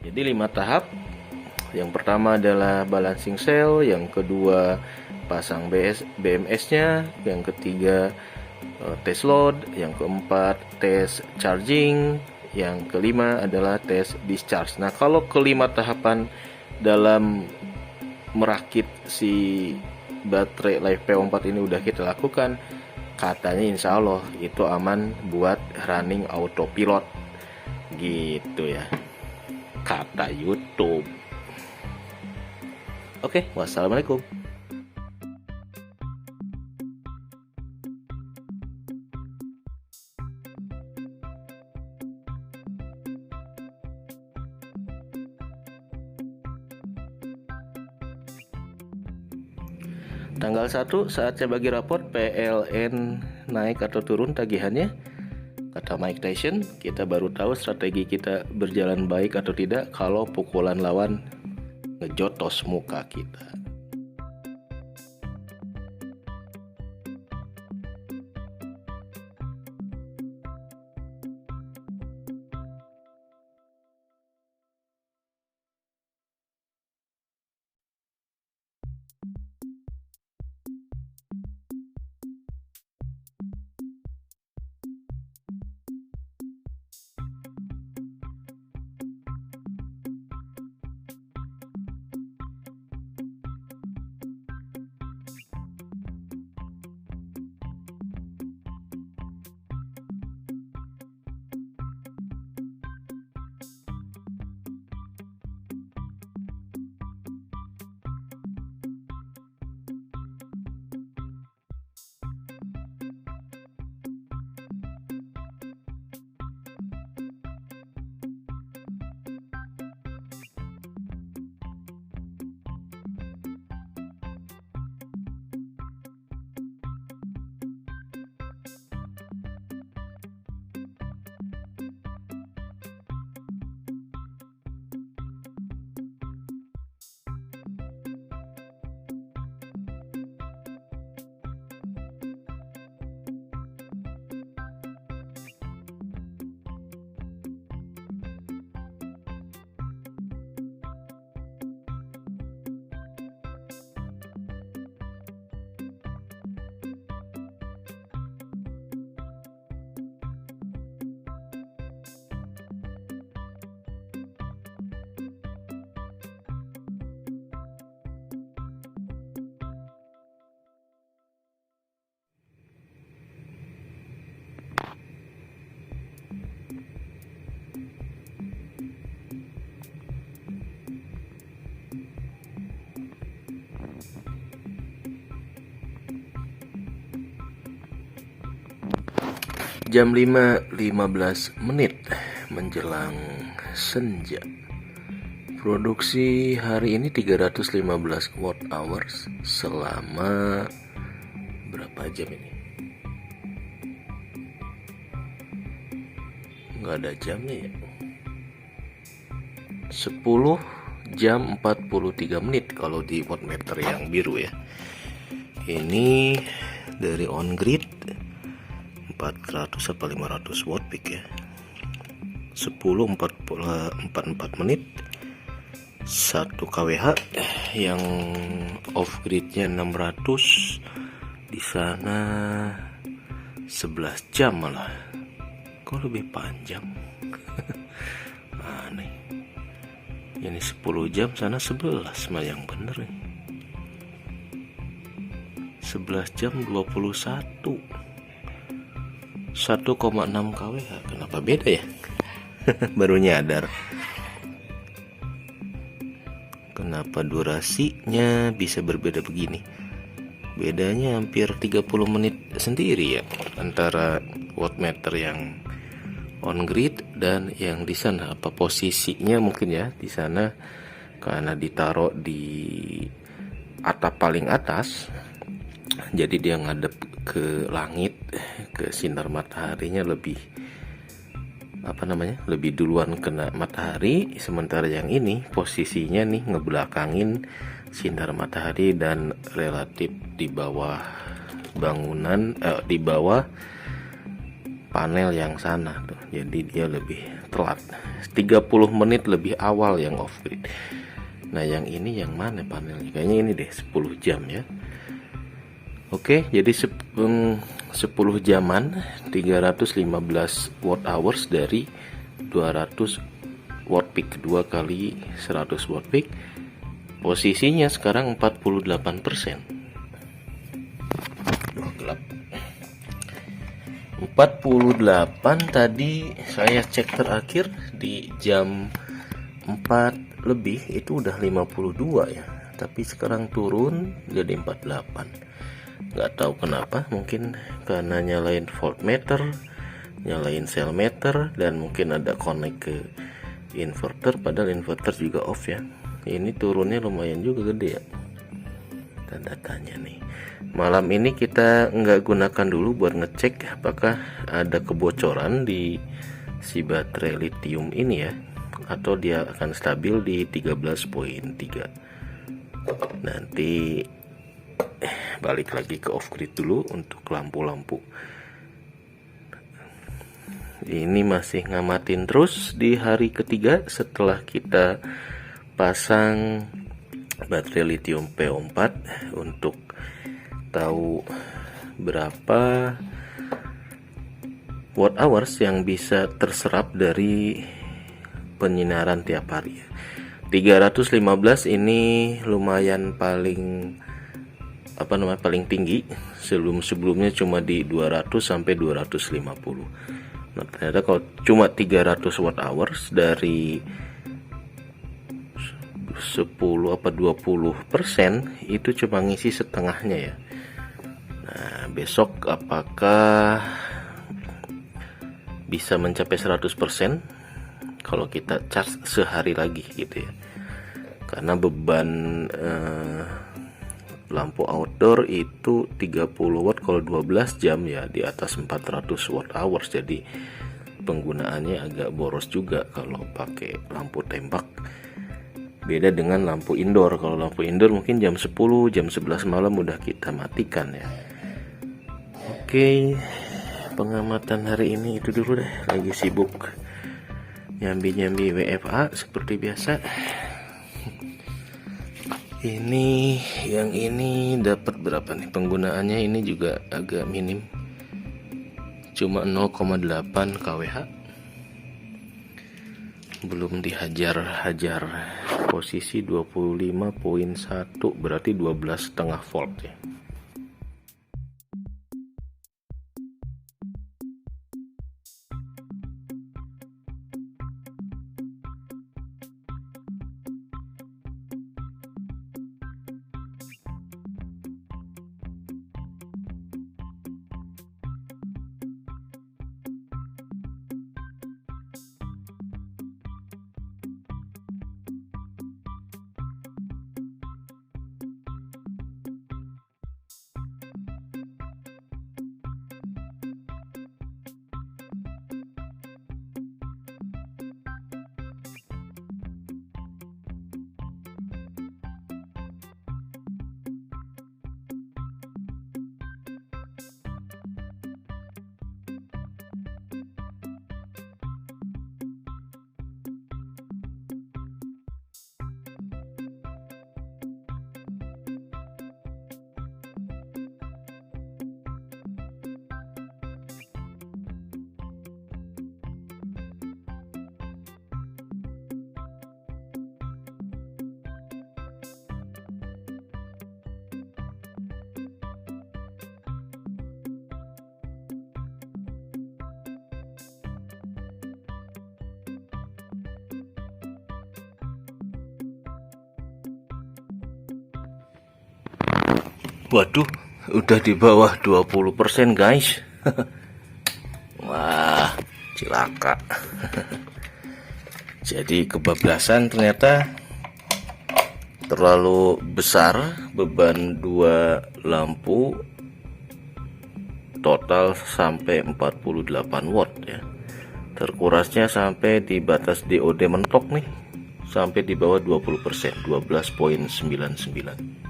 Jadi 5 tahap. Yang pertama adalah balancing cell, yang kedua pasang BMS-nya, yang ketiga tes load, yang keempat tes charging, yang kelima adalah tes discharge. Nah, kalau kelima tahapan dalam merakit si baterai LiFePO4 ini udah kita lakukan, katanya insya Allah itu aman buat running autopilot gitu ya, kata YouTube. Oke, wassalamualaikum. Tanggal 1 saatnya bagi raport PLN naik atau turun tagihannya. Kata Mike Tyson, kita baru tahu strategi kita berjalan baik atau tidak kalau pukulan lawan ngejotos muka kita. Jam 5.15 menjelang senja. Produksi hari ini 315 watt hours selama berapa jam ini? Nggak ada jamnya ya. 10 jam 43 menit kalau di wattmeter yang biru ya. Ini dari on grid 400 apa 500 watt peak ya. 10.44 menit 1 kWh. Yang off gridnya 600, di sana 11 jam malah. Kok lebih panjang? Aneh. Ini 10 jam, sana 11 mah yang bener nih. 11 jam 21 1,6 kWh. Kenapa beda ya? Baru nyadar. Kenapa durasinya bisa berbeda begini? Bedanya hampir 30 menit sendiri ya antara wattmeter yang on grid dan yang di sana. Apa posisinya mungkin ya di sana karena ditaruh di atap paling atas. Jadi dia ngadep ke langit, ke sinar mataharinya lebih lebih duluan kena matahari, sementara yang ini posisinya nih ngebelakangin sinar matahari dan relatif di bawah bangunan, di bawah panel yang sana tuh, jadi dia lebih telat 30 menit lebih awal yang off grid. Nah yang ini yang mana panelnya, kayaknya ini deh 10 jam ya. Oke, jadi 10 jaman 315 watt hours dari 200 watt peak, 2 kali 100 watt peak. Posisinya sekarang 48%. Gelap. 48 tadi saya cek terakhir di jam 4 lebih itu udah 52 ya. Tapi sekarang turun jadi 48. Nggak tahu kenapa, mungkin karena nyalain voltmeter, nyalain cell meter, dan mungkin ada connect ke inverter, padahal inverter juga off ya. Ini turunnya lumayan juga gede ya tanda-tanya nih. Malam ini kita nggak gunakan dulu buat ngecek apakah ada kebocoran di si baterai lithium ini ya, atau dia akan stabil di 13.3. Nanti balik lagi ke off grid dulu untuk lampu-lampu. Ini masih ngamatin terus di hari ketiga setelah kita pasang baterai lithium PO4 untuk tahu berapa watt hours yang bisa terserap dari penyinaran tiap hari. 315 ini lumayan paling paling tinggi. Sebelumnya cuma di 200 sampai 250. Nah, ternyata kalau cuma 300 watt hours dari 10 apa 20% itu cuma ngisi setengahnya ya. Nah, besok apakah bisa mencapai 100% kalau kita charge sehari lagi gitu ya. Karena beban lampu outdoor itu 30 watt kalau 12 jam ya, di atas 400 watt hours. Jadi penggunaannya agak boros juga kalau pakai lampu tembak. Beda dengan lampu indoor. Kalau lampu indoor mungkin jam 10, jam 11 malam udah kita matikan ya. Oke, pengamatan hari ini itu dulu deh. Lagi sibuk nyambi-nyambi WFA seperti biasa. Ini yang ini dapat berapa nih penggunaannya? Ini juga agak minim, cuma 0,8 kWh. Belum dihajar-hajar. Posisi 25.1 berarti 12,5 volt ya. Waduh, udah di bawah 20% guys. Wah, cilaka. Jadi kebablasan ternyata, terlalu besar beban dua lampu, total sampai 48 watt ya. Terkurasnya sampai di batas DOD mentok nih, sampai di bawah 20%, 12.99.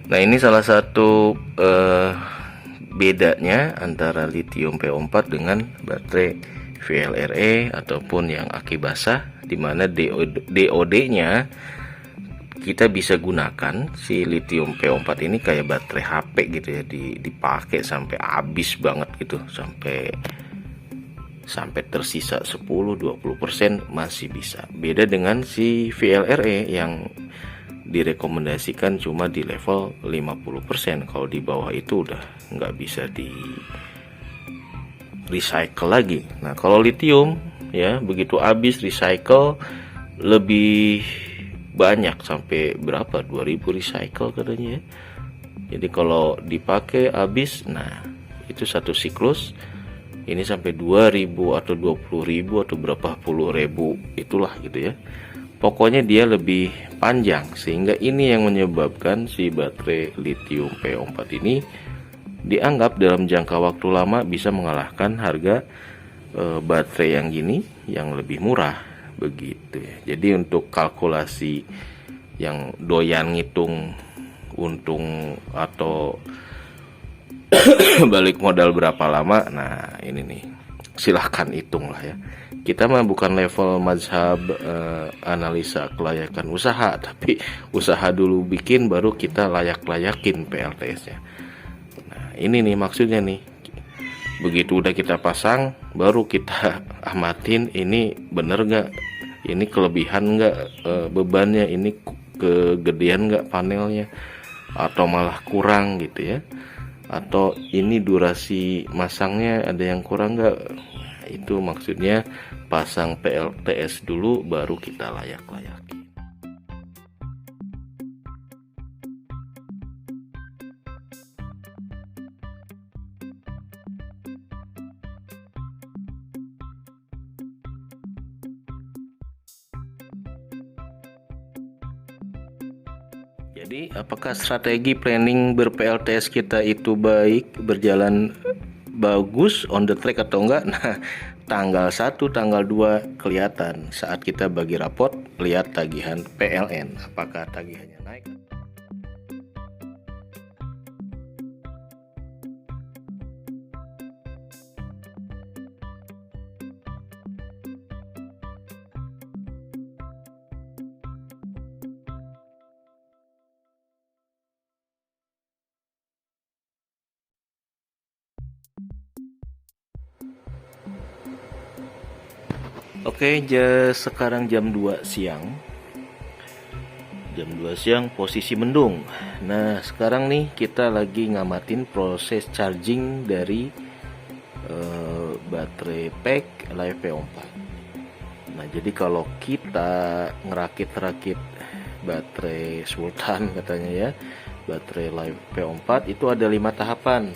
Nah, ini salah satu bedanya antara lithium PO4 dengan baterai VLRE ataupun yang aki basah, dimana DOD-nya kita bisa gunakan si lithium PO4 ini kayak baterai HP gitu ya, dipakai sampai habis banget gitu, sampai tersisa 10-20% masih bisa. Beda dengan si VLRE yang direkomendasikan cuma di level 50%. Kalau di bawah itu udah nggak bisa di recycle lagi. Nah, kalau lithium ya begitu habis recycle lebih banyak, sampai berapa, 2000 recycle katanya ya. Jadi kalau dipakai habis, nah itu satu siklus ini sampai 2000 atau 20.000 atau berapa puluh ribu, itulah gitu ya. Pokoknya dia lebih panjang, sehingga ini yang menyebabkan si baterai lithium PO4 ini dianggap dalam jangka waktu lama bisa mengalahkan harga baterai yang gini yang lebih murah begitu ya. Jadi untuk kalkulasi yang doyan ngitung untung atau balik modal berapa lama, nah ini nih silahkan hitung lah ya. Kita mah bukan level mazhab analisa kelayakan usaha, tapi usaha dulu bikin baru kita layak-layakin PLTS-nya. Nah ini nih maksudnya nih, begitu udah kita pasang baru kita amatin ini bener gak, ini kelebihan gak bebannya, ini kegedean gak panelnya, atau malah kurang gitu ya, atau ini durasi masangnya ada yang kurang gak. Itu maksudnya pasang PLTS dulu baru kita layak-layaki. Jadi apakah strategi planning ber-PLTS kita itu baik, berjalan bagus, on the track atau enggak? Nah, tanggal 1, tanggal 2 kelihatan saat kita bagi rapot, lihat tagihan PLN, apakah tagihannya naik. Oke, sekarang jam 2 siang. Jam 2 siang posisi mendung. Nah, sekarang nih kita lagi ngamatin proses charging dari baterai pack Live P4. Nah, jadi kalau kita ngerakit-rakit baterai Sultan katanya ya, baterai Live P4 itu ada 5 tahapan.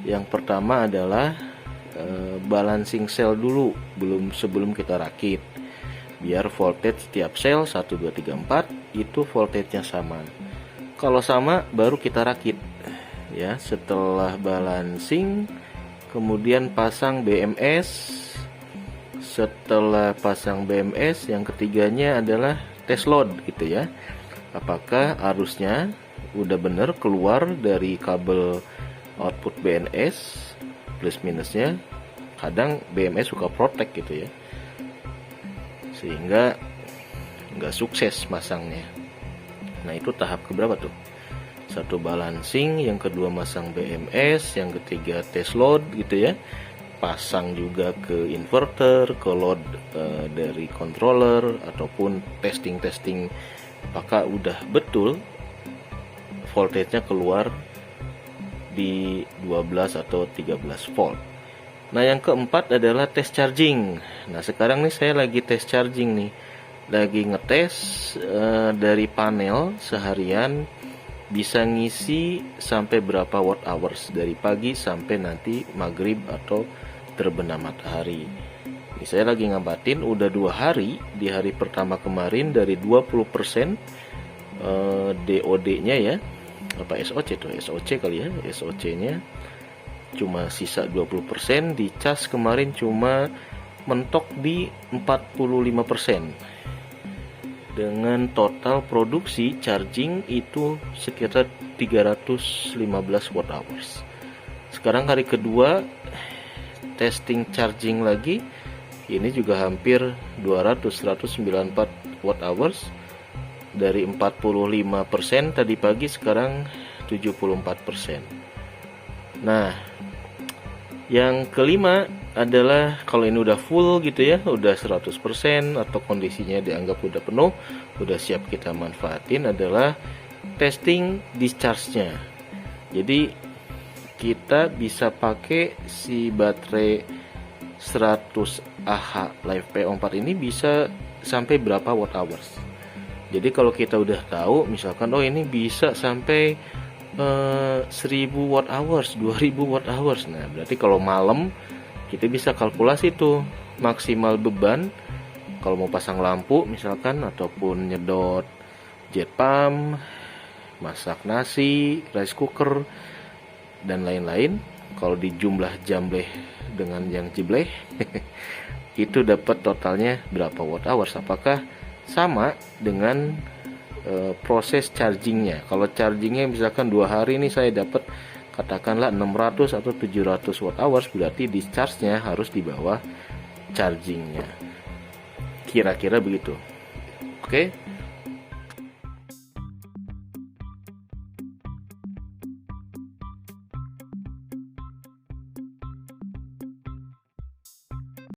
Yang pertama adalah balancing cell dulu sebelum kita rakit, biar voltage setiap sel 1, 2, 3, 4 itu voltage-nya sama. Kalau sama baru kita rakit ya. Setelah balancing kemudian pasang BMS. Setelah pasang BMS yang ketiganya adalah test load gitu ya, apakah arusnya udah bener keluar dari kabel output BNS plus minusnya. Kadang BMS suka protek gitu ya, sehingga nggak sukses masangnya. Nah itu tahap keberapa tuh? 1 balancing, yang kedua masang BMS, yang ketiga test load gitu ya, pasang juga ke inverter, ke load dari controller, ataupun testing apakah udah betul voltage-nya keluar di 12 atau 13 volt. Nah yang keempat adalah test charging. Nah sekarang nih saya lagi test charging nih, lagi ngetes dari panel seharian bisa ngisi sampai berapa watt hours dari pagi sampai nanti maghrib atau terbenam matahari. Ini saya lagi ngamatin udah 2 hari. Di hari pertama kemarin dari 20% DOD-nya ya, apa SOC tuh, SOC kali ya, SOC-nya cuma sisa 20%. Di cas kemarin cuma mentok di 45%, dengan total produksi charging itu sekitar 315 watt hours. Sekarang hari kedua testing charging lagi, ini juga hampir 194 watt hours. Dari 45% tadi pagi, sekarang 74%. Nah, yang kelima adalah kalau ini udah full gitu ya, udah 100% atau kondisinya dianggap udah penuh, udah siap kita manfaatin, adalah testing discharge-nya. Jadi kita bisa pakai si baterai 100 Ah Live PO4 ini bisa sampai berapa watt hours. Jadi kalau kita udah tahu misalkan ini bisa sampai 1000 watt hours, 2000 watt hours. Nah, berarti kalau malam kita bisa kalkulasi tuh maksimal beban kalau mau pasang lampu misalkan, ataupun nyedot jet pump, masak nasi, rice cooker, dan lain-lain. Kalau dijumlah jambleh dengan yang jibleh itu dapat totalnya berapa watt hours. Apakah sama dengan proses chargingnya? Kalau chargingnya misalkan 2 hari ini saya dapat katakanlah 600 atau 700 watt hours, berarti discharge-nya harus di bawah chargingnya. Kira-kira begitu. Oke.